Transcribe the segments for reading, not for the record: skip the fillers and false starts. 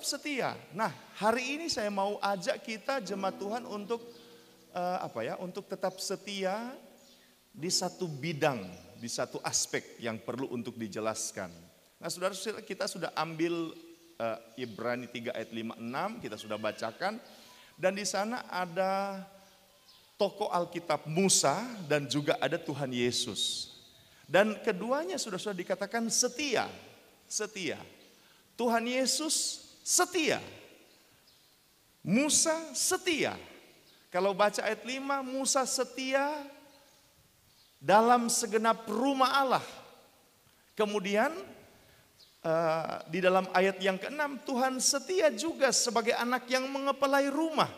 tetap setia. Nah, hari ini saya mau ajak kita jemaat Tuhan untuk untuk tetap setia di satu bidang, di satu aspek yang perlu untuk dijelaskan. Nah, saudara, kita sudah ambil Ibrani 3 ayat 5-6, kita sudah bacakan. Dan di sana ada tokoh Alkitab Musa dan juga ada Tuhan Yesus. Dan keduanya sudah dikatakan setia. Setia. Tuhan Yesus setia. Musa setia. Kalau baca ayat 5, Musa setia dalam segenap rumah Allah. Kemudian di dalam ayat yang ke-6, Tuhan setia juga sebagai anak yang mengepalai rumah.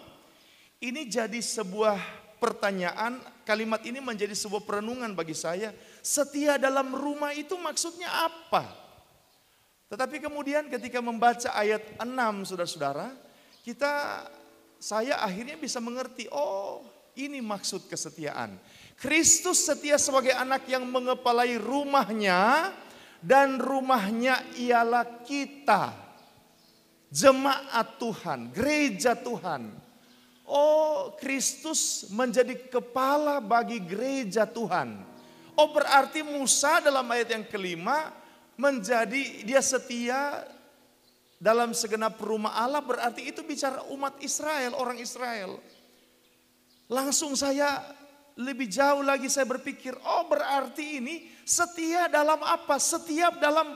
Ini jadi sebuah pertanyaan, kalimat ini menjadi sebuah perenungan bagi saya. Setia dalam rumah itu maksudnya apa? Tetapi kemudian ketika membaca ayat 6, saudara-saudara, saya akhirnya bisa mengerti, oh ini maksud kesetiaan. Kristus setia sebagai anak yang mengepalai rumahnya, dan rumahnya ialah kita, jemaat Tuhan, gereja Tuhan. Oh, Kristus menjadi kepala bagi gereja Tuhan. Oh, berarti Musa dalam ayat yang kelima dia setia dalam segenap rumah Allah, berarti itu bicara umat Israel, orang Israel. Langsung saya lebih jauh lagi saya berpikir, oh berarti ini setia dalam apa? Setia dalam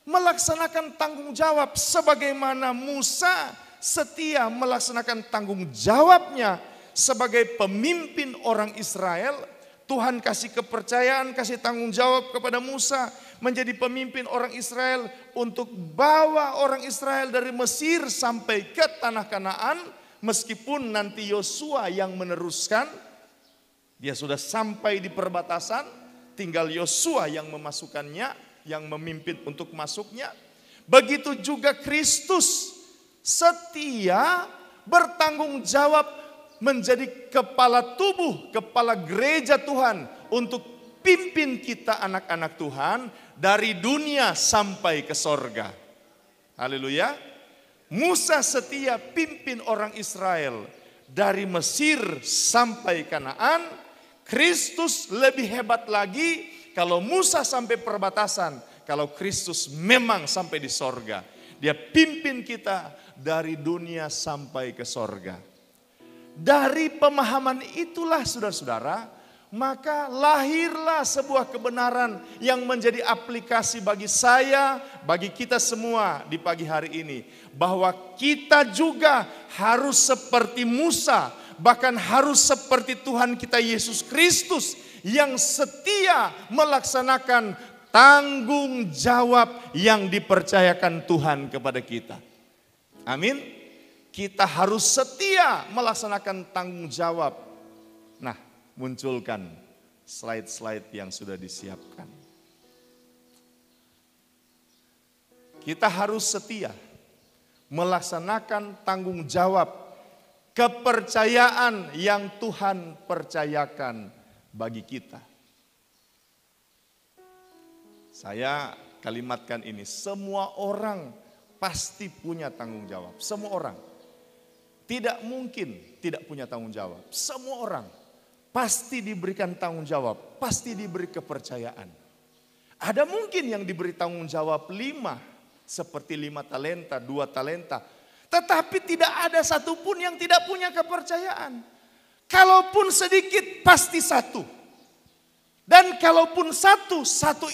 melaksanakan tanggung jawab. Sebagaimana Musa setia melaksanakan tanggung jawabnya sebagai pemimpin orang Israel, Tuhan kasih kepercayaan, kasih tanggung jawab kepada Musa menjadi pemimpin orang Israel untuk bawa orang Israel dari Mesir sampai ke tanah Kanaan. Meskipun nanti Yosua yang meneruskan, dia sudah sampai di perbatasan, tinggal Yosua yang memasukkannya, yang memimpin untuk masuknya. Begitu juga Kristus setia bertanggung jawab menjadi kepala tubuh, kepala gereja Tuhan untuk pimpin kita anak-anak Tuhan dari dunia sampai ke sorga. Haleluya. Musa setia pimpin orang Israel dari Mesir sampai Kanaan. Kristus lebih hebat lagi, kalau Musa sampai perbatasan, kalau Kristus memang sampai di sorga. Dia pimpin kita dari dunia sampai ke sorga. Dari pemahaman itulah saudara-saudara, maka lahirlah sebuah kebenaran yang menjadi aplikasi bagi saya, bagi kita semua di pagi hari ini. Bahwa kita juga harus seperti Musa, bahkan harus seperti Tuhan kita Yesus Kristus yang setia melaksanakan tanggung jawab yang dipercayakan Tuhan kepada kita. Amin. Kita harus setia melaksanakan tanggung jawab. Nah, munculkan slide-slide yang sudah disiapkan. Kita harus setia melaksanakan tanggung jawab kepercayaan yang Tuhan percayakan bagi kita. Saya kalimatkan ini, semua orang pasti punya tanggung jawab. Semua orang. Tidak mungkin tidak punya tanggung jawab. Semua orang pasti diberikan tanggung jawab, pasti diberi kepercayaan. Ada mungkin yang diberi tanggung jawab 5, seperti 5 talenta, 2 talenta. Tetapi tidak ada satupun yang tidak punya kepercayaan. Kalaupun sedikit pasti 1. Dan kalaupun 1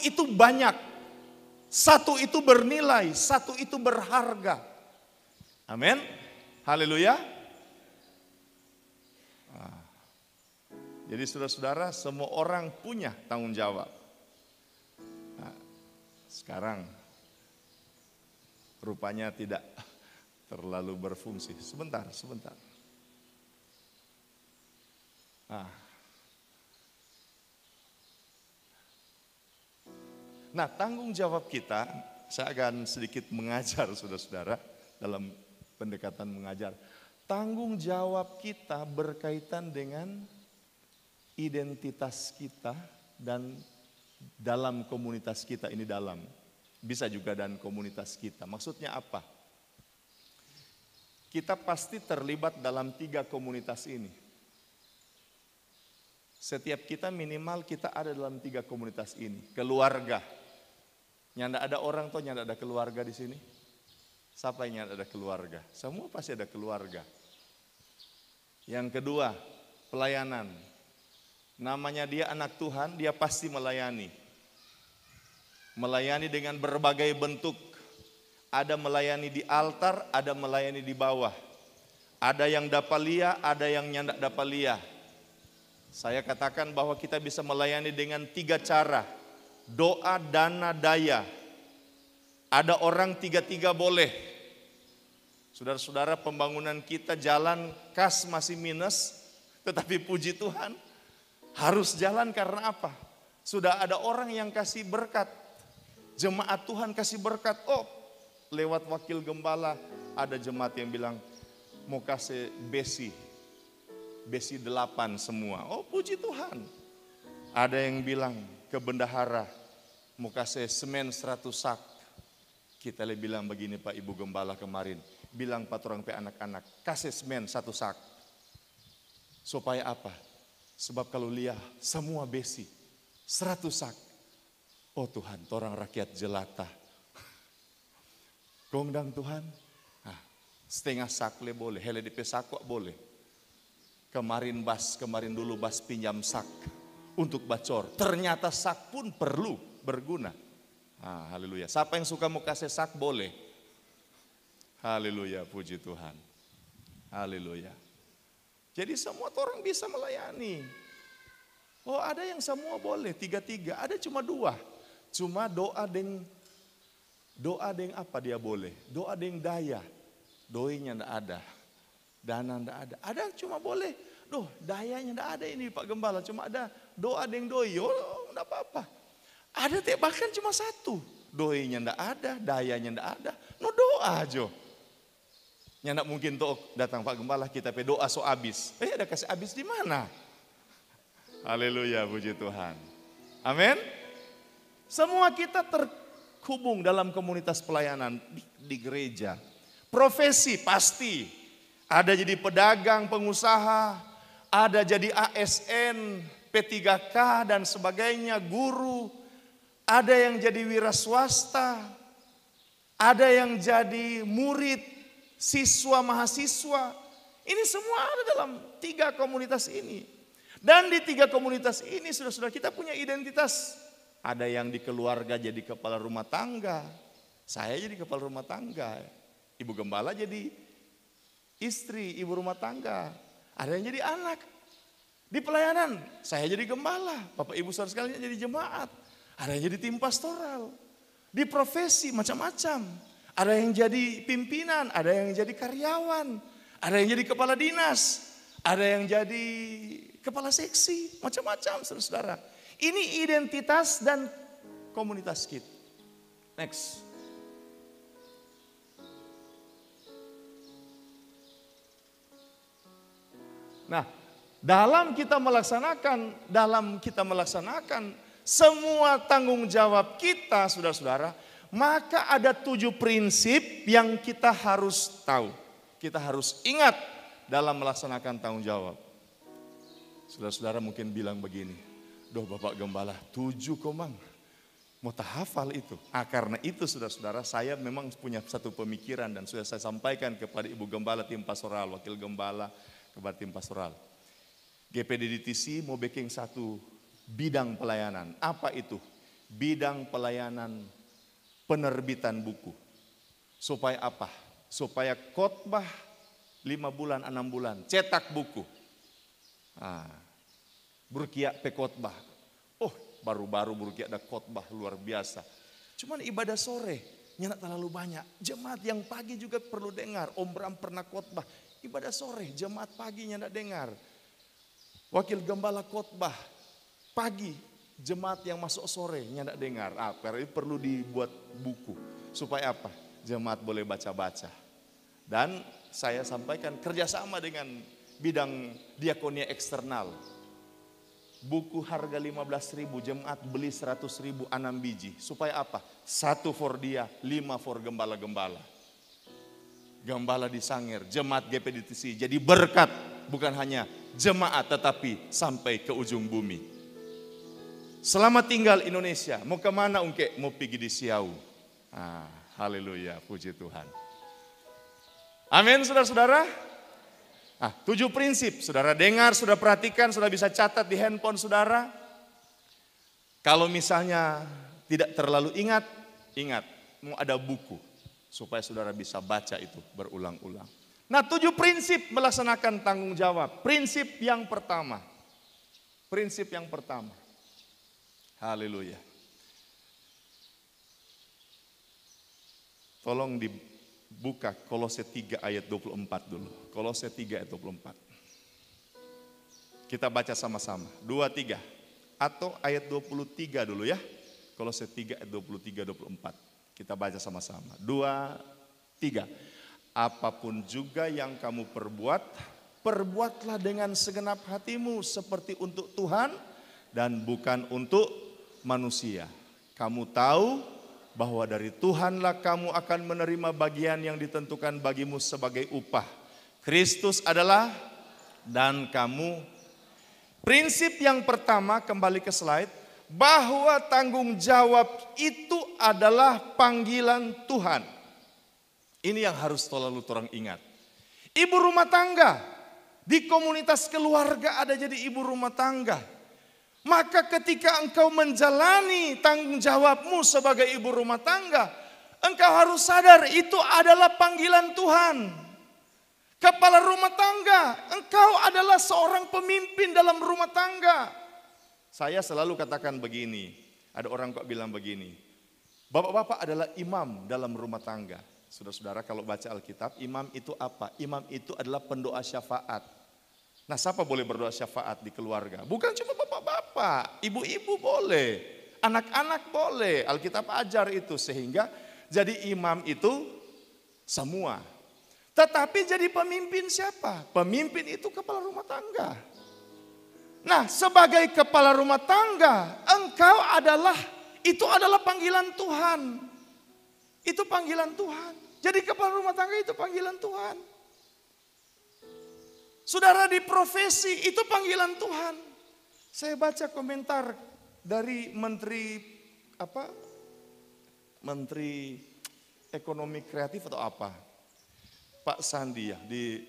itu banyak. 1 itu bernilai, 1 itu berharga. Amin. Haleluya. Jadi saudara-saudara, semua orang punya tanggung jawab. Nah, sekarang rupanya tidak terlalu berfungsi. Sebentar. Nah, tanggung jawab kita, saya akan sedikit mengajar saudara-saudara dalam pendekatan mengajar. Tanggung jawab kita berkaitan dengan identitas kita dan dalam komunitas kita ini dalam. Bisa juga dan komunitas kita. Maksudnya apa? kita pasti terlibat dalam 3 komunitas ini. Setiap kita minimal kita ada dalam 3 komunitas ini. Keluarga. Nyanda ada orang tuh, nyanda ada keluarga di sini. Siapa yang nyanda ada keluarga? Semua pasti ada keluarga. Yang kedua, pelayanan. Namanya dia anak Tuhan, dia pasti melayani. Melayani dengan berbagai bentuk. Ada melayani di altar, ada melayani di bawah. Ada yang dapalia, ada yang nyanda dapalia. Saya katakan bahwa kita bisa melayani dengan 3 cara. Doa, dana, daya. Ada orang 3-3 boleh. Saudara-saudara, pembangunan kita jalan kas masih minus, tetapi puji Tuhan harus jalan karena apa? Sudah ada orang yang kasih berkat. Jemaat Tuhan kasih berkat. Oh, lewat wakil gembala ada jemaat yang bilang mau kasih besi 8 semua. Oh, puji Tuhan. Ada yang bilang ke bendahara mau kasih semen 100 sak. Kita bilang begini Pak Ibu Gembala kemarin, bilang paturang pe anak-anak, kasih semen 1 sak. Supaya apa? Sebab kalau lihat semua besi 100 sak. Oh Tuhan, torang rakyat jelata. Gongdang Tuhan, setengah sak le boleh, hele di pesakwa boleh. Kemarin dulu bas pinjam sak untuk bacor. Ternyata sak pun perlu, berguna. Haleluya. Siapa yang suka mau kasih sak boleh. Haleluya, puji Tuhan. Haleluya. Jadi semua orang bisa melayani. Oh, ada yang semua boleh, 3-3, ada cuma 2. Cuma doa deng apa dia boleh? Doa deng daya. Doinya enggak ada. Dana enggak ada. Ada cuma boleh. Duh, dayanya enggak ada ini Pak Gembala. Cuma ada doa deng doi. Oh, enggak apa-apa. Ada bahkan cuma 1. Doinya enggak ada, dayanya enggak ada. No doa aja. Ya enggak mungkin tuh datang Pak Gembala kita pe doa so habis. Ada kasih habis di mana? Haleluya, puji Tuhan. Amin. Semua kita terhubung dalam komunitas pelayanan di gereja. Profesi pasti. Ada jadi pedagang, pengusaha. Ada jadi ASN, P3K dan sebagainya, guru. Ada yang jadi wira swasta. Ada yang jadi murid, siswa, mahasiswa. Ini semua ada dalam 3 komunitas ini. Dan di 3 komunitas ini sudah kita punya identitas. Ada yang di keluarga jadi kepala rumah tangga. Saya jadi kepala rumah tangga. Ibu Gembala jadi istri, ibu rumah tangga. Ada yang jadi anak. Di pelayanan, saya jadi gembala. Bapak ibu saudara sekalian jadi jemaat. Ada yang jadi tim pastoral. Di profesi macam-macam. Ada yang jadi pimpinan, ada yang jadi karyawan. Ada yang jadi kepala dinas. Ada yang jadi kepala seksi. Macam-macam saudara-saudara. Ini identitas dan komunitas kita. Next. Nah, dalam kita melaksanakan semua tanggung jawab kita, saudara-saudara, maka ada 7 prinsip yang kita harus tahu. Kita harus ingat dalam melaksanakan tanggung jawab. Saudara-saudara mungkin bilang begini, Doh Bapak Gembala 7 komang, mau tahafal itu. Karena itu saudara-saudara saya memang punya satu pemikiran dan sudah saya sampaikan kepada Ibu Gembala tim pastoral, Wakil Gembala kepada tim pastoral. GPDDTC mau bikin satu bidang pelayanan. Apa itu? Bidang pelayanan penerbitan buku. Supaya apa? Supaya khotbah 5 bulan, 6 bulan, cetak buku. Burkia pe khotbah. Oh, baru-baru Burkia ada khotbah luar biasa. Cuman ibadah sore, nyenak terlalu banyak. Jemaat yang pagi juga perlu dengar. Om Bram pernah khotbah. Ibadah sore, jemaat pagi nyenak dengar. Wakil Gembala khotbah pagi, jemaat yang masuk sore nyenak dengar. Karena itu perlu dibuat buku. Supaya apa? Jemaat boleh baca-baca. Dan saya sampaikan kerjasama dengan bidang diakonia eksternal. Buku harga 15.000, jemaat beli 100.000 6 biji. Supaya apa? 1 for dia, 5 for gembala-gembala. Gembala di Sangir, jemaat GPDTC jadi berkat, bukan hanya jemaat tetapi sampai ke ujung bumi. Selamat tinggal Indonesia. Mau kemana Ungke? Mau pergi di Siau. Haleluya, puji Tuhan. Amin, saudara-saudara. 7 prinsip, saudara dengar, saudara perhatikan, saudara bisa catat di handphone saudara. Kalau misalnya tidak terlalu ingat, mau ada buku supaya saudara bisa baca itu berulang-ulang. Nah, 7 prinsip melaksanakan tanggung jawab. Prinsip yang pertama. Haleluya. Tolong dibuka Kolose 3 ayat 24 dulu. Kolose 3 ayat 24. Kita baca sama-sama. 2, 3. Atau ayat 23 dulu ya. Kolose 3 ayat 23-24. Kita baca sama-sama. 2, 3. Apapun juga yang kamu perbuat, perbuatlah dengan segenap hatimu seperti untuk Tuhan dan bukan untuk manusia. Kamu tahu bahwa dari Tuhanlah kamu akan menerima bagian yang ditentukan bagimu sebagai upah. Kristus adalah dan kamu. Prinsip yang pertama, kembali ke slide, bahwa tanggung jawab itu adalah panggilan Tuhan. Ini yang harus selalu orang ingat. Ibu rumah tangga, di komunitas keluarga ada jadi ibu rumah tangga. Maka ketika engkau menjalani tanggung jawabmu sebagai ibu rumah tangga, engkau harus sadar itu adalah panggilan Tuhan. Kepala rumah tangga, engkau adalah seorang pemimpin dalam rumah tangga. Saya selalu katakan begini, ada orang kok bilang begini, bapak-bapak adalah imam dalam rumah tangga. Saudara-saudara kalau baca Alkitab, imam itu apa? Imam itu adalah pendoa syafaat. Nah, siapa boleh berdoa syafaat di keluarga? Bukan cuma bapak-bapak, ibu-ibu boleh, anak-anak boleh. Alkitab ajar itu sehingga jadi imam itu semua. Tetapi jadi pemimpin siapa? Pemimpin itu kepala rumah tangga. Nah, sebagai kepala rumah tangga, engkau itu adalah panggilan Tuhan. Itu panggilan Tuhan. Jadi kepala rumah tangga itu panggilan Tuhan. Saudara di profesi itu panggilan Tuhan. Saya baca komentar dari Menteri Ekonomi Kreatif atau apa? Pak Sandi ya di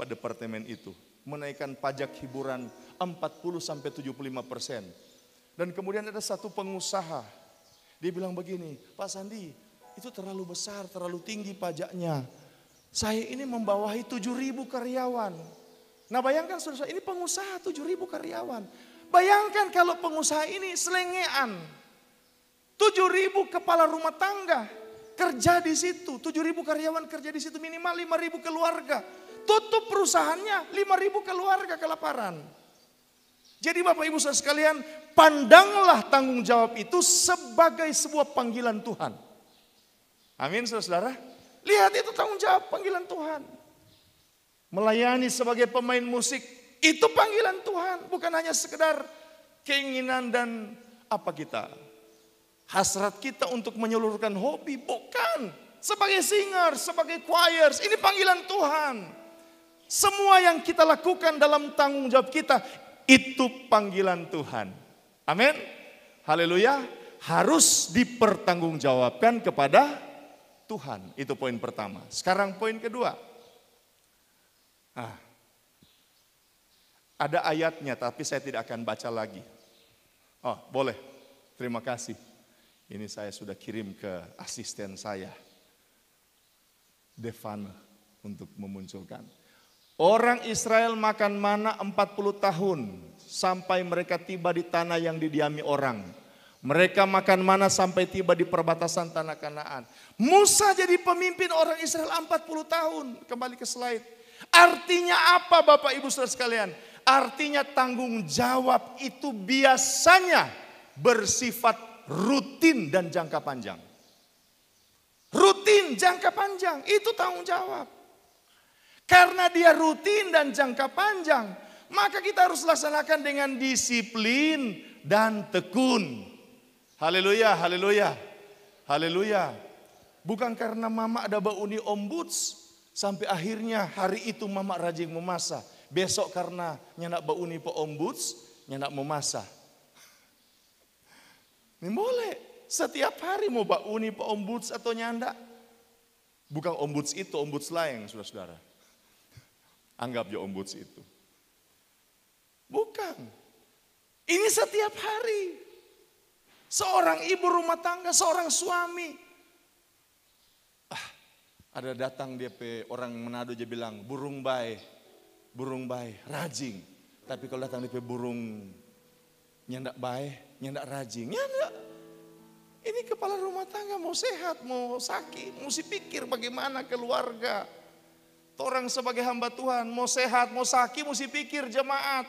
departemen itu menaikkan pajak hiburan 40-75%. Dan kemudian ada satu pengusaha, dia bilang begini, Pak Sandi, itu terlalu besar, terlalu tinggi pajaknya. Saya ini membawahi 7.000 karyawan. Nah bayangkan saudara, ini pengusaha 7.000 karyawan. Bayangkan kalau pengusaha ini selengean. 7.000 kepala rumah tangga kerja di situ. 7.000 karyawan kerja di situ, minimal 5.000 keluarga. Tutup perusahaannya, 5.000 keluarga kelaparan. Jadi Bapak Ibu saudara sekalian, pandanglah tanggung jawab itu sebagai sebuah panggilan Tuhan. Amin saudara-saudara. Lihat itu tanggung jawab panggilan Tuhan. Melayani sebagai pemain musik itu panggilan Tuhan. Bukan hanya sekedar keinginan dan hasrat kita untuk menyeluruhkan hobi. Bukan. Sebagai singer, sebagai choirs, ini panggilan Tuhan. Semua yang kita lakukan dalam tanggung jawab kita itu panggilan Tuhan. Amin. Haleluya. Harus dipertanggungjawabkan kepada Tuhan. Itu poin pertama. Sekarang poin kedua. Ada ayatnya tapi saya tidak akan baca lagi. Oh boleh. Terima kasih. Ini saya sudah kirim ke asisten saya. Devana untuk memunculkan. Orang Israel makan mana 40 tahun sampai mereka tiba di tanah yang didiami orang. Mereka makan mana sampai tiba di perbatasan tanah Kanaan. Musa jadi pemimpin orang Israel 40 tahun. Kembali ke slide. Artinya apa Bapak Ibu Saudara sekalian? Artinya tanggung jawab itu biasanya bersifat rutin dan jangka panjang. Rutin, jangka panjang, itu tanggung jawab. Karena dia rutin dan jangka panjang, maka kita harus laksanakan dengan disiplin dan tekun. Haleluya, haleluya, haleluya. Bukan karena mama ada bauni ombuds, Sampai akhirnya hari itu mama rajin memasak. Besok karena nyandak bauni po ombuds, nyandak memasak. Ini boleh. Setiap hari mau bauni po ombuds atau nyandak. Bukan ombuds itu, ombuds lain saudara-saudara. Anggap ya ombuds itu. Bukan. Ini setiap hari. Seorang ibu rumah tangga, seorang suami. Ada datang dia orang Manado dia bilang burung bay, rajing. Tapi kalau datang dia burung nyandak bay, nyandak rajing, nyandak. Ini kepala rumah tangga mau sehat, mau sakit, mesti pikir bagaimana keluarga. Orang sebagai hamba Tuhan mau sehat, mau sakit, mesti pikir jemaat.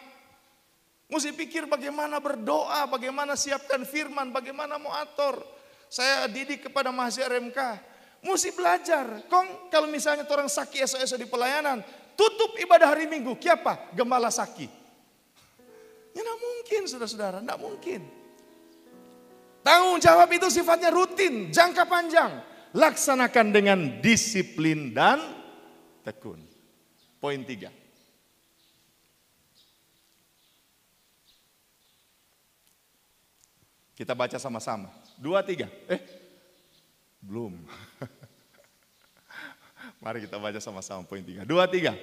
Mesti pikir bagaimana berdoa, bagaimana siapkan firman, bagaimana mau atur. Saya didik kepada mahasiswa RMK. Mesti belajar. Kong kalau misalnya orang sakit esok-esok di pelayanan, tutup ibadah hari Minggu. Kiapa? Gembala sakit. Ya tidak mungkin saudara-saudara, tidak mungkin. Tanggung jawab itu sifatnya rutin, jangka panjang. Laksanakan dengan disiplin dan tekun. Poin 3. Kita baca sama-sama. 2, 3. Belum. Mari kita baca sama-sama poin 3. 2, 3.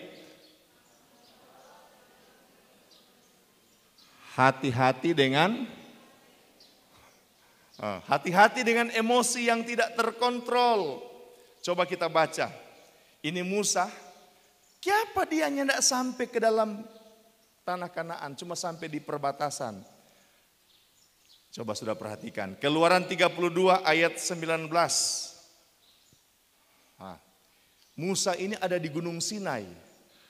Hati-hati dengan emosi yang tidak terkontrol. Coba kita baca. Ini Musa. Kenapa dia tidak sampai ke dalam tanah Kanaan, cuma sampai di perbatasan. Coba sudah perhatikan. Keluaran 32 ayat 19. Musa ini ada di Gunung Sinai.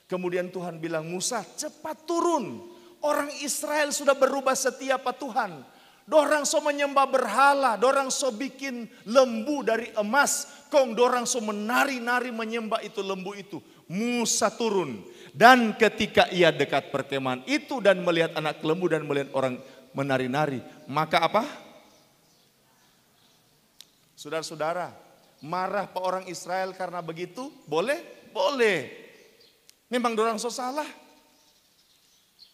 Kemudian Tuhan bilang, Musa cepat turun. Orang Israel sudah berubah setia pada Tuhan. Dorang so menyembah berhala, dorang so bikin lembu dari emas. Dorang so menari-nari menyembah itu lembu itu. Musa turun. Dan ketika ia dekat perkemahan itu dan melihat anak lembu dan melihat orang menari-nari. Maka apa? Saudara-saudara, marah pak orang Israel karena begitu? Boleh? Boleh. Memang dorang so salah.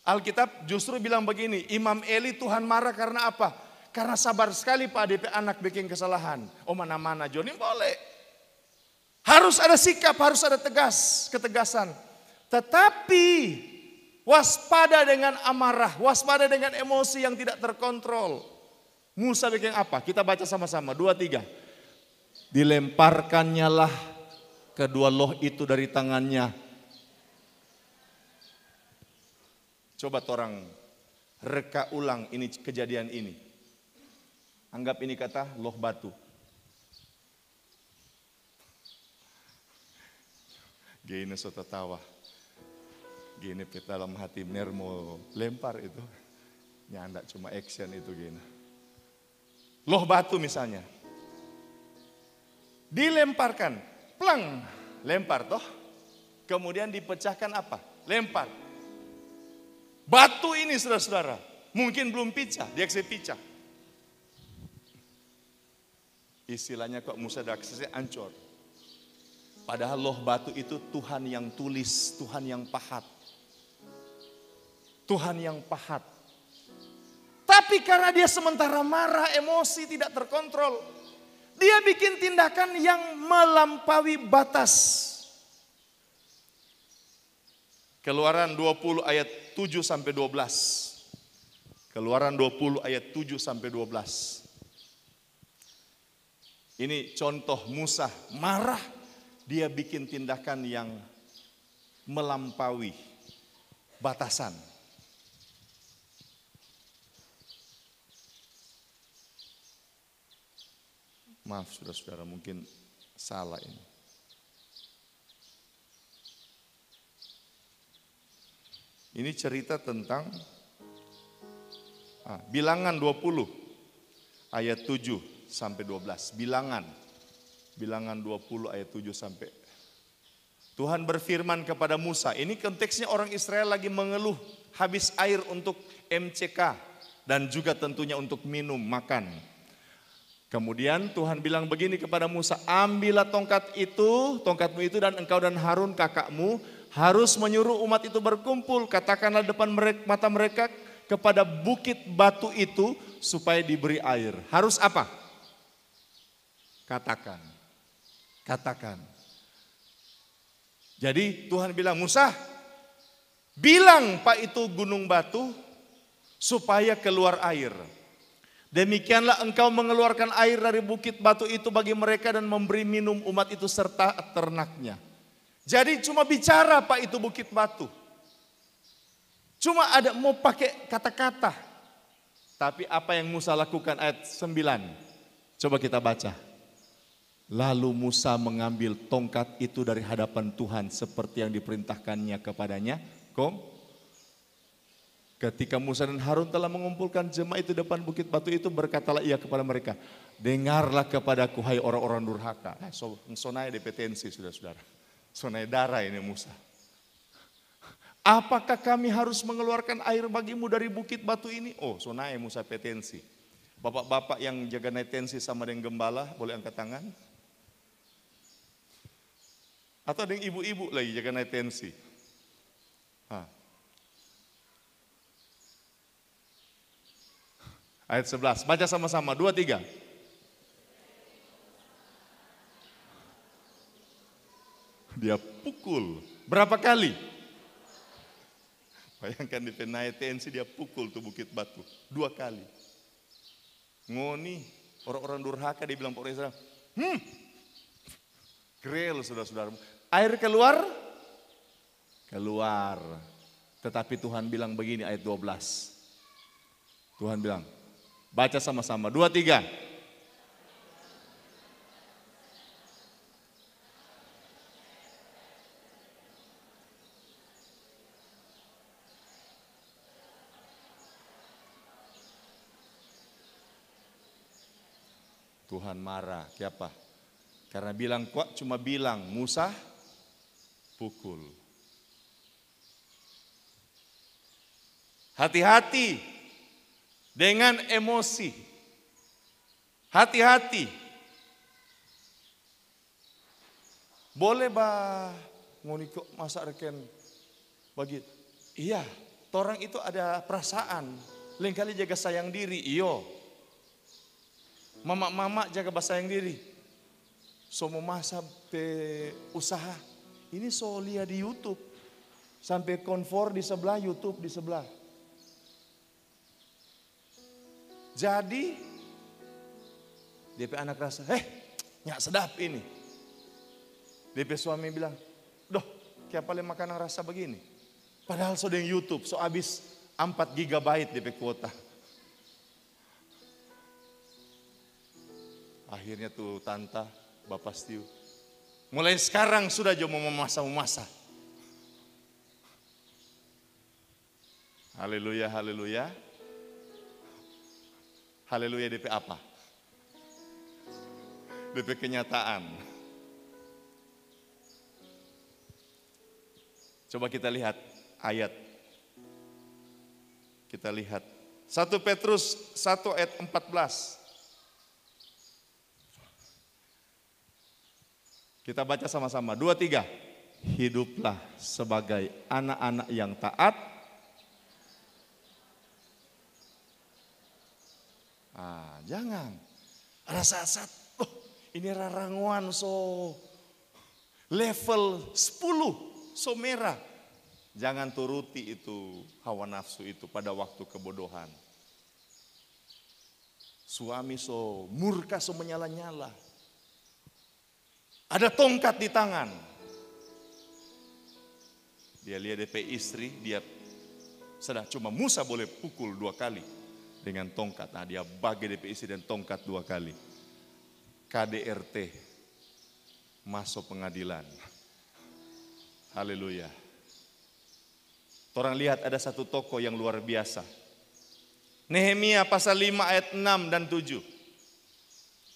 Alkitab justru bilang begini, Imam Eli Tuhan marah karena apa? Karena sabar sekali pak DP anak bikin kesalahan. Oh mana-mana Joni boleh. Harus ada sikap, harus ada ketegasan. Tetapi waspada dengan amarah, waspada dengan emosi yang tidak terkontrol. Musa bikin apa? Kita baca sama-sama, 2, 3. Dilemparkannya lah kedua loh itu dari tangannya. Coba orang reka ulang ini kejadian ini. Anggap ini kata loh batu. Gini so tertawa. Gini dalam hati mau lempar itu. Nyandak cuma action itu gini. Loh batu misalnya. Dilemparkan. Plang. Lempar toh. Kemudian dipecahkan apa? Lempar. Batu ini saudara-saudara. Mungkin belum pecah. Dia kasih pecah. Istilahnya kok Musa daksesnya ancur. Padahal loh batu itu Tuhan yang tulis. Tuhan yang pahat. Tuhan yang pahat. Tapi karena dia sementara marah, emosi tidak terkontrol. Dia bikin tindakan yang melampaui batas. Keluaran 20 ayat 7 sampai 12. Keluaran 20 ayat 7 sampai 12. Ini contoh Musa marah, dia bikin tindakan yang melampaui batasan. Maaf saudara-saudara, mungkin salah ini. Ini cerita tentang Bilangan 20 ayat 7 sampai 12. Bilangan 20 ayat 7 sampai. Tuhan berfirman kepada Musa. Ini konteksnya orang Israel lagi mengeluh habis air untuk MCK dan juga tentunya untuk minum, makan. Kemudian Tuhan bilang begini kepada Musa, ambillah tongkatmu itu dan engkau dan Harun kakakmu harus menyuruh umat itu berkumpul. Katakanlah depan mata mereka kepada bukit batu itu supaya diberi air. Harus apa? Katakan. Jadi Tuhan bilang, Musa, bilang Pak itu gunung batu supaya keluar air. Demikianlah engkau mengeluarkan air dari bukit batu itu bagi mereka dan memberi minum umat itu serta ternaknya. Jadi cuma bicara Pak itu bukit batu. Cuma ada mau pakai kata-kata. Tapi apa yang Musa lakukan ayat 9. Coba kita baca. Lalu Musa mengambil tongkat itu dari hadapan Tuhan seperti yang diperintahkannya kepadanya. Ketika Musa dan Harun telah mengumpulkan jemaah itu depan bukit batu itu, berkatalah ia kepada mereka, dengarlah kepadaku hai orang-orang durhaka. Sonai depetensi saudara-saudara. Sonai darah ini Musa. Apakah kami harus mengeluarkan air bagimu dari bukit batu ini? Oh, sonai Musa petensi. Bapak-bapak yang jaga naik tensi sama dengan gembala, boleh angkat tangan? Atau ada yang ibu-ibu lagi jaga naik tensi? Ayat 11, baca sama-sama, 2, 3. Dia pukul, berapa kali? Bayangkan di naik tensi dia pukul tuh bukit batu, 2 kali. Ngoni, orang-orang durhaka dia bilang Pak Israel, Grel saudara-saudara. Air keluar? Keluar. Tetapi Tuhan bilang begini ayat 12. Tuhan bilang, baca sama-sama, 2, 3. Tuhan marah, siapa? Karena bilang kok cuma bilang, Musa pukul. Hati-hati dengan emosi. Hati-hati. Boleh bah ngoni kok masa reken bagi. Iya, orang itu ada perasaan. Lain kali jaga sayang diri, iyo. Mama-mama jaga sayang diri. So mau masa pe usaha. Ini so lihat di YouTube. Sampai konfor di sebelah, YouTube di sebelah. Jadi DP anak rasa, nyak sedap ini. DP suami bilang, doh, kayak paling makanan rasa begini. Padahal so dengan YouTube, so habis 4 GB DP kuota. Akhirnya tuh tanta, bapak Stiu, mulai sekarang sudah jauh mau memasak. Haleluya, haleluya. Haleluya DP apa? DP kenyataan. Coba kita lihat ayat. Kita lihat 1 Petrus 1 ayat 14. Kita baca sama-sama, 2, 3. Hiduplah sebagai anak-anak yang taat. Jangan. Ada saat-saat, ini raranguan so level 10, so merah. Jangan turuti itu hawa nafsu itu pada waktu kebodohan. Suami so murka, so menyala-nyala. Ada tongkat di tangan. Dia lihat DP istri, dia sudah cuma Musa boleh pukul 2 kali dengan tongkat. Nah dia bagi DP istri dan tongkat 2 kali. KDRT masuk pengadilan. Haleluya. Orang lihat ada satu tokoh yang luar biasa. Nehemia pasal 5 ayat 6 dan 7.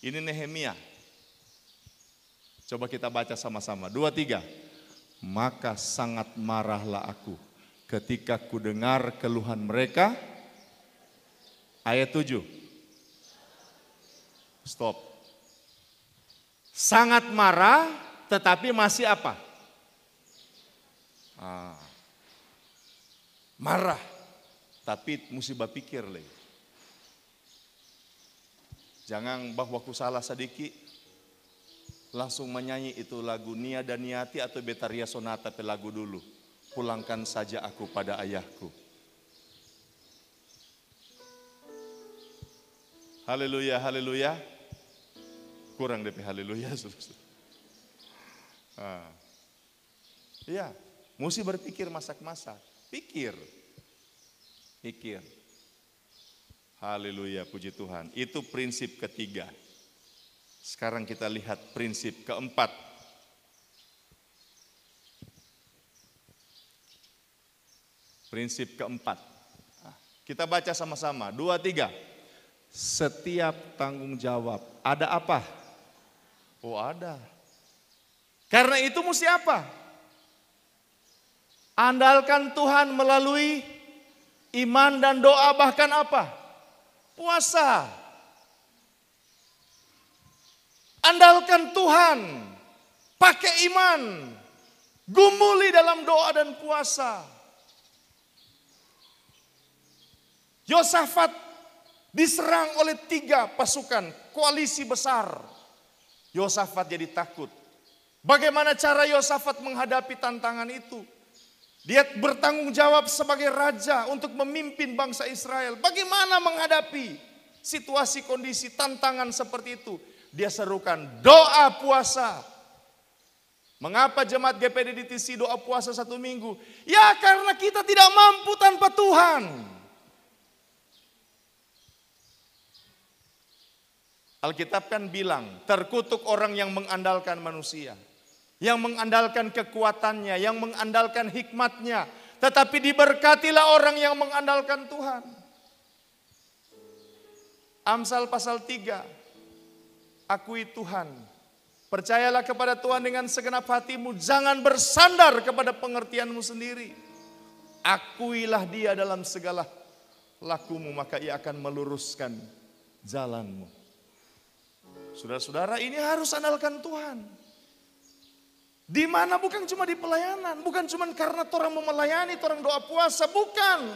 Ini Nehemia. Coba kita baca sama-sama. 2, 3. Maka sangat marahlah aku ketika ku dengar keluhan mereka. Ayat 7. Stop. Sangat marah tetapi masih apa? Marah tapi musibah pikir lagi. Jangan bahwa ku salah sedikit langsung menyanyi itu lagu Nia dan Niati atau Betaria Sonata pe lagu dulu. Pulangkan saja aku pada ayahku. Haleluya, haleluya. Kurang DP haleluya. Iya, mesti berpikir masak-masak. Pikir. Haleluya, puji Tuhan. Itu prinsip ketiga. Sekarang kita lihat prinsip keempat. Prinsip keempat. Kita baca sama-sama. 2, 3. Setiap tanggung jawab. Ada apa? Oh, ada. Karena itu mesti apa? Andalkan Tuhan melalui iman dan doa, bahkan apa? Puasa. Andalkan Tuhan, pakai iman, gumuli dalam doa dan puasa. Yosafat diserang oleh 3 pasukan, koalisi besar. Yosafat jadi takut. Bagaimana cara Yosafat menghadapi tantangan itu? Dia bertanggung jawab sebagai raja untuk memimpin bangsa Israel. Bagaimana menghadapi situasi, kondisi, tantangan seperti itu? Dia serukan doa puasa. Mengapa jemaat GPD DTC doa puasa 1 minggu? Ya karena kita tidak mampu tanpa Tuhan. Alkitab kan bilang, terkutuk orang yang mengandalkan manusia, yang mengandalkan kekuatannya, yang mengandalkan hikmatnya. Tetapi diberkatilah orang yang mengandalkan Tuhan. Amsal pasal 3, akui Tuhan. Percayalah kepada Tuhan dengan segenap hatimu, jangan bersandar kepada pengertianmu sendiri. Akuilah Dia dalam segala lakumu, maka Ia akan meluruskan jalanmu. Saudara-saudara, ini harus andalkan Tuhan. Di mana bukan cuma di pelayanan, bukan cuma karena orang mau melayani, orang doa puasa, bukan.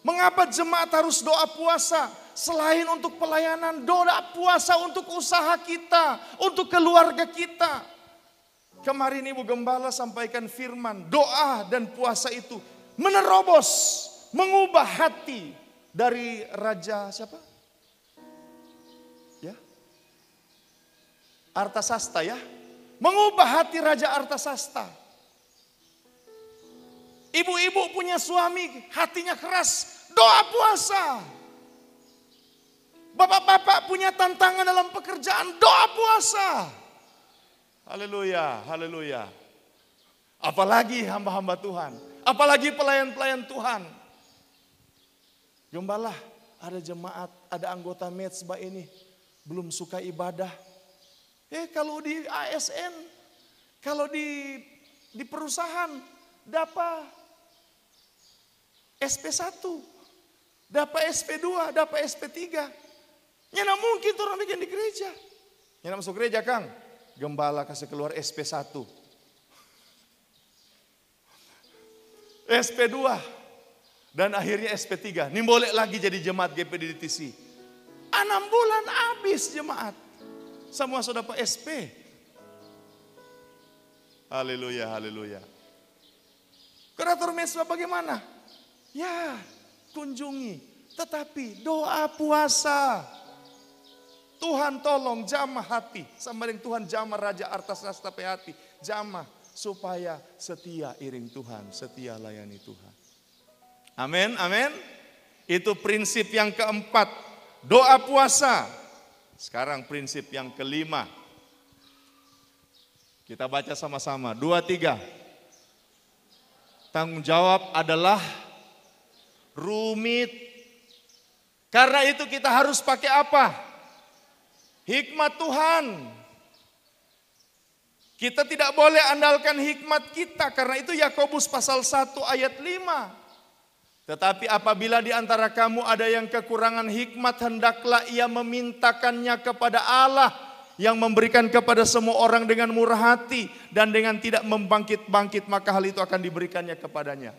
Mengapa jemaat harus doa puasa? Selain untuk pelayanan, doa puasa untuk usaha kita, untuk keluarga kita. Kemarin Ibu Gembala sampaikan firman, doa dan puasa itu menerobos, mengubah hati dari Raja siapa? Ya, Artasasta ya. Mengubah hati Raja Artasasta. Ibu-ibu punya suami hatinya keras, doa puasa. Bapak-bapak punya tantangan dalam pekerjaan, doa puasa. Haleluya, haleluya. Apalagi hamba-hamba Tuhan, apalagi pelayan-pelayan Tuhan. Gembala, ada jemaat, ada anggota mezbah ini belum suka ibadah. Kalau di ASN, kalau di perusahaan, dapat SP1, dapat SP2, dapat SP3. Nyana mungkin tuh orang bikin di gereja. Nyana masuk gereja Kang, gembala kasih keluar SP1. SP2, dan akhirnya SP3. Ini boleh lagi jadi jemaat GPD DTC. 6 bulan habis jemaat. Semua sudah dapat SP. Haleluya, haleluya. Kurator mezbah bagaimana? Ya, kunjungi. Tetapi doa puasa. Tuhan tolong jamah hati. Sama dengan Tuhan jamah Raja Artasasta pe hati. Jamah supaya setia iring Tuhan. Setia layani Tuhan. Amin, amin. Itu prinsip yang keempat. Doa puasa. Sekarang prinsip yang kelima. Kita baca sama-sama. 2, 3. Tanggung jawab adalah rumit. Karena itu kita harus pakai apa? Hikmat Tuhan. Kita tidak boleh andalkan hikmat kita. Karena itu Yakobus pasal 1 ayat 5. Tetapi apabila di antara kamu ada yang kekurangan hikmat, hendaklah ia memintakannya kepada Allah yang memberikan kepada semua orang dengan murah hati dan dengan tidak membangkit-bangkit, maka hal itu akan diberikannya kepadanya.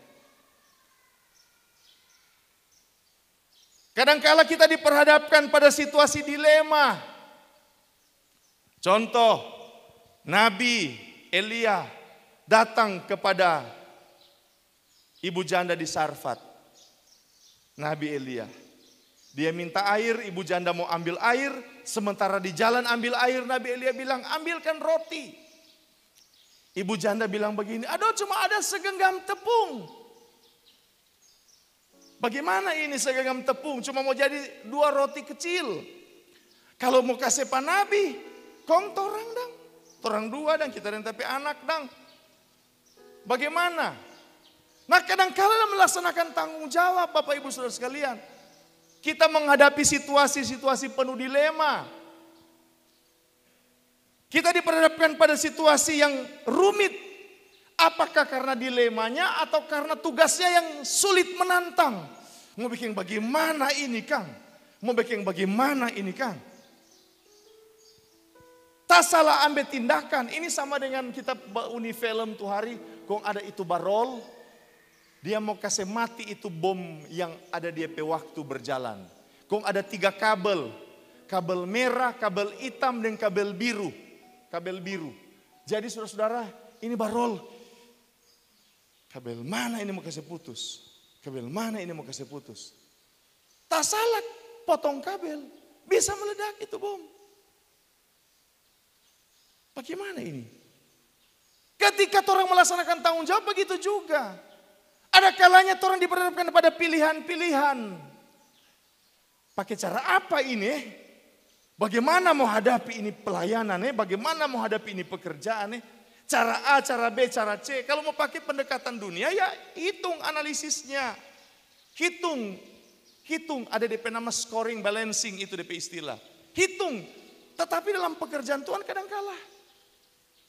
Kadangkala kita diperhadapkan pada situasi dilema. Contoh, Nabi Elia datang kepada ibu janda di Sarfat. Nabi Elia, dia minta air, ibu janda mau ambil air, sementara di jalan ambil air, Nabi Elia bilang, ambilkan roti. Ibu janda bilang begini, aduh cuma ada segenggam tepung. Bagaimana ini segenggam tepung, cuma mau jadi 2 roti kecil. Kalau mau kasih pak Nabi, kong torang dang, torang 2 dan kita dan tapi anak dang. Bagaimana? Nah kadang-kala dalam melaksanakan tanggung jawab Bapak Ibu Saudara sekalian, kita menghadapi situasi-situasi penuh dilema. Kita diperhadapkan pada situasi yang rumit. Apakah karena dilemanya atau karena tugasnya yang sulit menantang? Mau bikin bagaimana ini Kang? Mau bikin bagaimana ini Kang? Tak salah ambil tindakan. Ini sama dengan kita uni film tuh hari. Kong ada itu barol. Dia mau kasih mati itu bom yang ada di waktu berjalan. Kong ada 3 kabel. Kabel merah, kabel hitam, dan kabel biru. Kabel biru. Jadi saudara-saudara, ini barol. Kabel mana ini mau kasih putus? Kabel mana ini mau kasih putus? Tak salah potong kabel. Bisa meledak itu bom. Bagaimana ini? Ketika orang melaksanakan tanggung jawab begitu juga. Ada kalanya orang diperhadapkan pada pilihan-pilihan. Pakai cara apa ini? Bagaimana mau hadapi ini pelayanan? Bagaimana mau hadapi ini pekerjaan? Cara A, cara B, cara C. Kalau mau pakai pendekatan dunia ya hitung analisisnya. Hitung. Ada DP nama scoring balancing itu DP istilah. Hitung. Tetapi dalam pekerjaan Tuhan kadang kalah.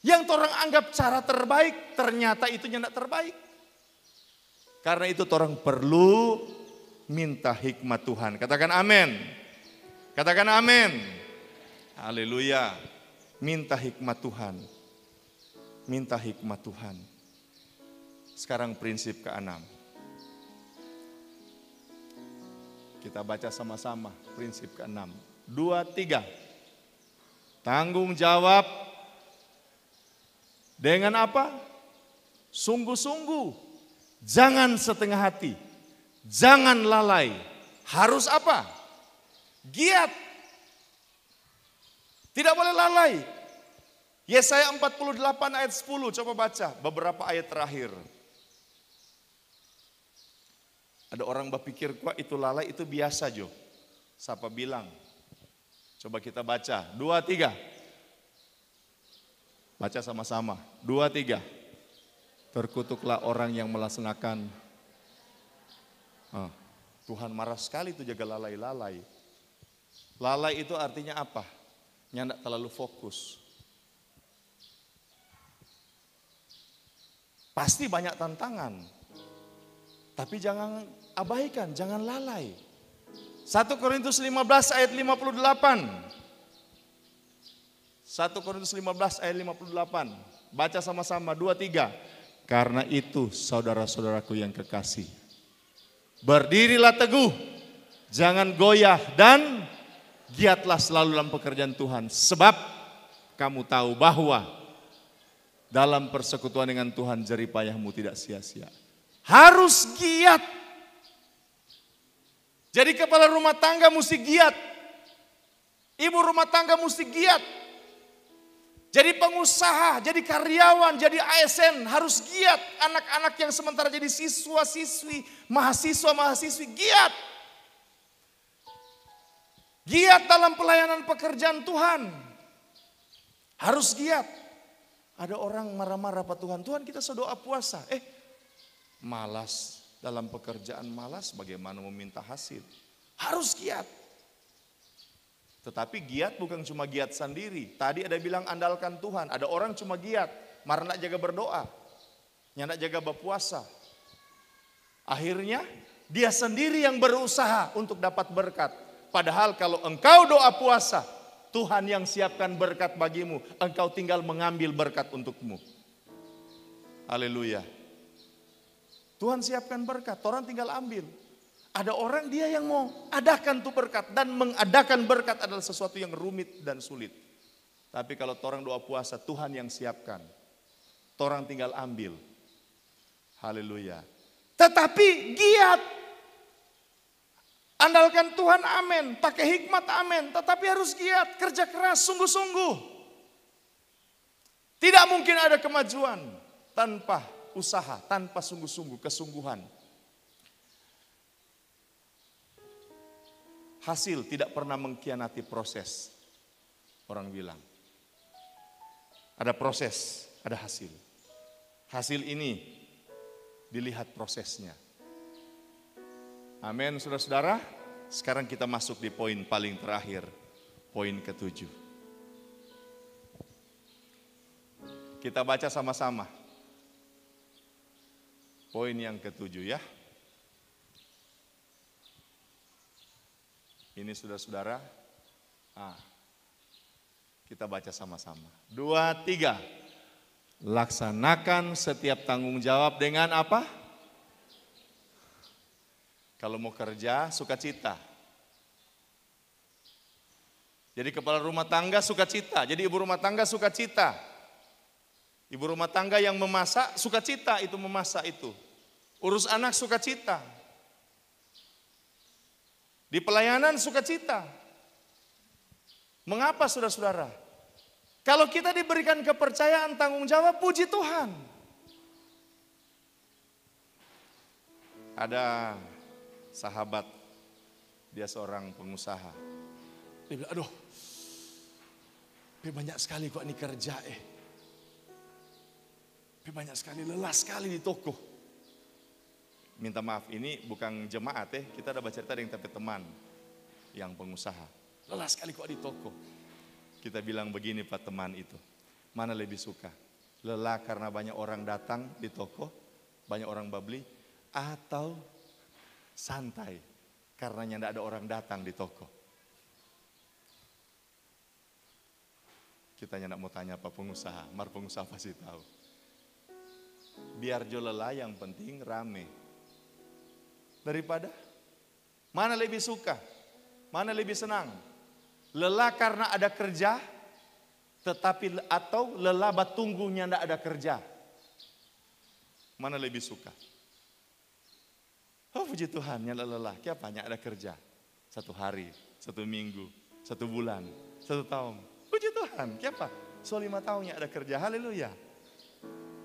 Yang orang anggap cara terbaik ternyata itu tidak terbaik. Karena itu orang perlu minta hikmat Tuhan. Katakan amin. Katakan amin. Haleluya. Minta hikmat Tuhan. Minta hikmat Tuhan. Sekarang prinsip ke-6. Kita baca sama-sama prinsip ke-6. 2, 3. Tanggung jawab dengan apa? Sungguh-sungguh. Jangan setengah hati, jangan lalai. Harus apa? Giat. Tidak boleh lalai. Yesaya 48 ayat 10, coba baca beberapa ayat terakhir. Ada orang berpikir, kok itu lalai itu biasa Jo. Siapa bilang? Coba kita baca, 2, 3. Baca sama-sama, 2, 3. Terkutuklah orang yang melaksanakan. Tuhan marah sekali itu jaga lalai-lalai. Lalai itu artinya apa? Nyandak terlalu fokus. Pasti banyak tantangan. Tapi jangan abaikan, jangan lalai. 1 Korintus 15 ayat 58. 1 Korintus 15 ayat 58. Baca sama-sama, 2, 3. Karena itu saudara-saudaraku yang kekasih, berdirilah teguh, jangan goyah dan giatlah selalu dalam pekerjaan Tuhan. Sebab kamu tahu bahwa dalam persekutuan dengan Tuhan jeripayahmu tidak sia-sia. Harus giat. Jadi kepala rumah tangga mesti giat. Ibu rumah tangga mesti giat. Jadi pengusaha, jadi karyawan, jadi ASN harus giat. Anak-anak yang sementara jadi siswa-siswi, mahasiswa-mahasiswi giat. Giat dalam pelayanan pekerjaan Tuhan. Harus giat. Ada orang marah-marah Pak Tuhan, Tuhan kita sedoa puasa. Malas dalam pekerjaan, malas bagaimana meminta hasil. Harus giat. Tetapi giat bukan cuma giat sendiri. Tadi ada bilang andalkan Tuhan. Ada orang cuma giat, marah nak jaga berdoa, nyandak jaga berpuasa. Akhirnya Dia sendiri yang berusaha untuk dapat berkat. Padahal kalau engkau doa puasa, Tuhan yang siapkan berkat bagimu. Engkau tinggal mengambil berkat untukmu. Haleluya. Tuhan siapkan berkat, orang tinggal ambil. Ada orang dia yang mau adakan tuh berkat. Dan mengadakan berkat adalah sesuatu yang rumit dan sulit. Tapi kalau orang doa puasa, Tuhan yang siapkan. Orang tinggal ambil. Haleluya. Tetapi giat. Andalkan Tuhan, amin. Pakai hikmat, amin. Tetapi harus giat, kerja keras, sungguh-sungguh. Tidak mungkin ada kemajuan tanpa usaha, tanpa sungguh-sungguh, kesungguhan. Hasil tidak pernah mengkhianati proses. Orang bilang. Ada proses, ada hasil. Hasil ini dilihat prosesnya. Amin, saudara-saudara. Sekarang kita masuk di poin paling terakhir. Poin ke-7. Kita baca sama-sama. Poin yang ke-7 ya. Ini saudara-saudara. Kita baca sama-sama. 2, 3. Laksanakan setiap tanggung jawab dengan apa? Kalau mau kerja, sukacita. Jadi kepala rumah tangga sukacita. Jadi ibu rumah tangga sukacita. Ibu rumah tangga yang memasak sukacita itu memasak itu. Urus anak sukacita. Di pelayanan sukacita. Mengapa saudara-saudara? Kalau kita diberikan kepercayaan tanggung jawab, puji Tuhan. Ada sahabat, dia seorang pengusaha. Dia bilang, aduh, banyak sekali kok ini kerja banyak sekali, lelah sekali di toko. Minta maaf, ini bukan jemaat kita ada baca cerita dengan teman yang pengusaha. Lelah sekali kok di toko. Kita bilang begini Pak teman itu, mana lebih suka? Lelah karena banyak orang datang di toko, banyak orang beli, atau santai karena tidak ada orang datang di toko? Kita tidak mau tanya apa pengusaha, mar pengusaha pasti tahu. Biar jo lelah, yang penting rame. Daripada mana lebih suka, mana lebih senang? Lelah karena ada kerja, tetapi atau lelah batunggunya tidak ada kerja? Mana lebih suka? Oh puji Tuhan, nyala lelah. Kenapa? Ada kerja. 1 hari, 1 minggu, 1 bulan, 1 tahun. Puji Tuhan, kenapa? So 5 tahunnya ada kerja, haleluya.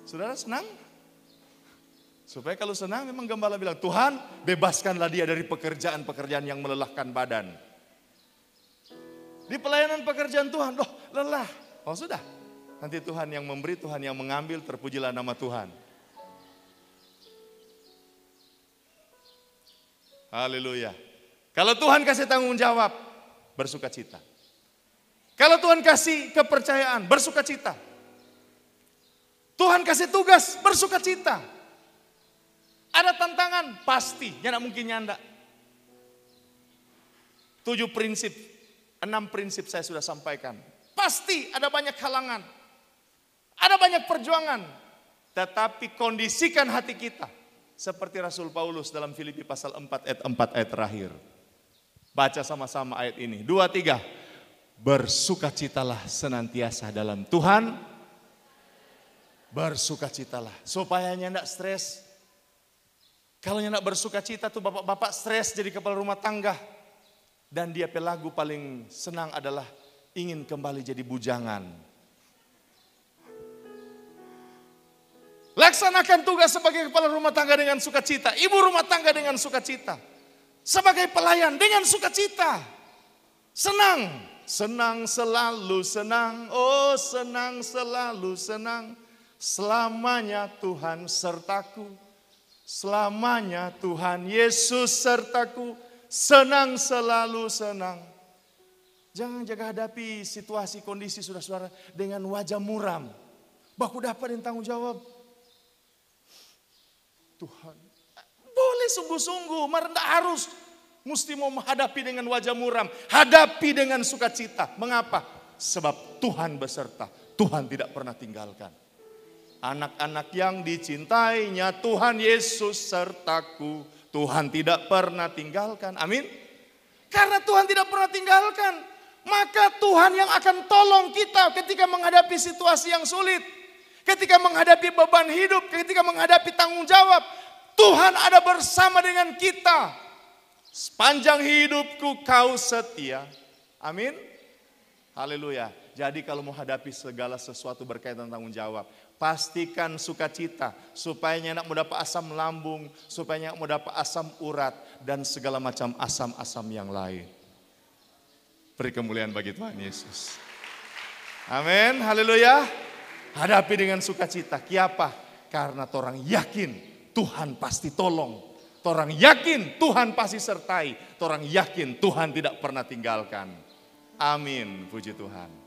Saudara senang? Supaya kalau senang memang gembala bilang, Tuhan bebaskanlah dia dari pekerjaan-pekerjaan yang melelahkan badan. Di pelayanan pekerjaan Tuhan, loh lelah. Oh sudah, nanti Tuhan yang memberi, Tuhan yang mengambil, terpujilah nama Tuhan. Haleluya. Kalau Tuhan kasih tanggung jawab, bersukacita. Kalau Tuhan kasih kepercayaan, bersukacita. Tuhan kasih tugas, bersukacita. Ada tantangan, pasti, tidak mungkin nyanda. 7 prinsip, 6 prinsip saya sudah sampaikan. Pasti ada banyak halangan, ada banyak perjuangan. Tetapi kondisikan hati kita. Seperti Rasul Paulus dalam Filipi pasal 4 ayat 4 ayat terakhir. Baca sama-sama ayat ini. 2, 3. Bersukacitalah senantiasa dalam Tuhan. Bersukacitalah. Supaya tidak stres. Kalau tidak bersukacita tuh bapak-bapak stres jadi kepala rumah tangga. Dan dia pelagu paling senang adalah ingin kembali jadi bujangan. Laksanakan tugas sebagai kepala rumah tangga dengan sukacita. Ibu rumah tangga dengan sukacita. Sebagai pelayan dengan sukacita. Senang. Senang selalu senang. Oh senang selalu senang. Selamanya Tuhan sertaku. Selamanya Tuhan Yesus sertaku. Senang selalu senang. Jangan jaga hadapi situasi kondisi saudara-saudara dengan wajah muram. Baku dapat yang tanggung jawab. Tuhan, boleh boleh sungguh-sungguh, merendah harus. Mesti mau menghadapi dengan wajah muram. Hadapi dengan sukacita. Mengapa? Sebab Tuhan beserta. Tuhan tidak pernah tinggalkan. Anak-anak yang dicintainya, Tuhan Yesus sertaku. Tuhan tidak pernah tinggalkan. Amin. Karena Tuhan tidak pernah tinggalkan, maka Tuhan yang akan tolong kita ketika menghadapi situasi yang sulit. Ketika menghadapi beban hidup, ketika menghadapi tanggung jawab. Tuhan ada bersama dengan kita. Sepanjang hidupku kau setia. Amin. Haleluya. Jadi kalau mau hadapi segala sesuatu berkaitan tanggung jawab, pastikan sukacita supaya nyak mau dapat asam lambung, supaya nyak mau dapat asam urat dan segala macam asam-asam yang lain. Beri kemuliaan bagi Tuhan Yesus. Amin. Haleluya. Hadapi dengan sukacita. Kiapa? Karena torang yakin Tuhan pasti tolong. Torang yakin Tuhan pasti sertai. Torang yakin Tuhan tidak pernah tinggalkan. Amin. Puji Tuhan.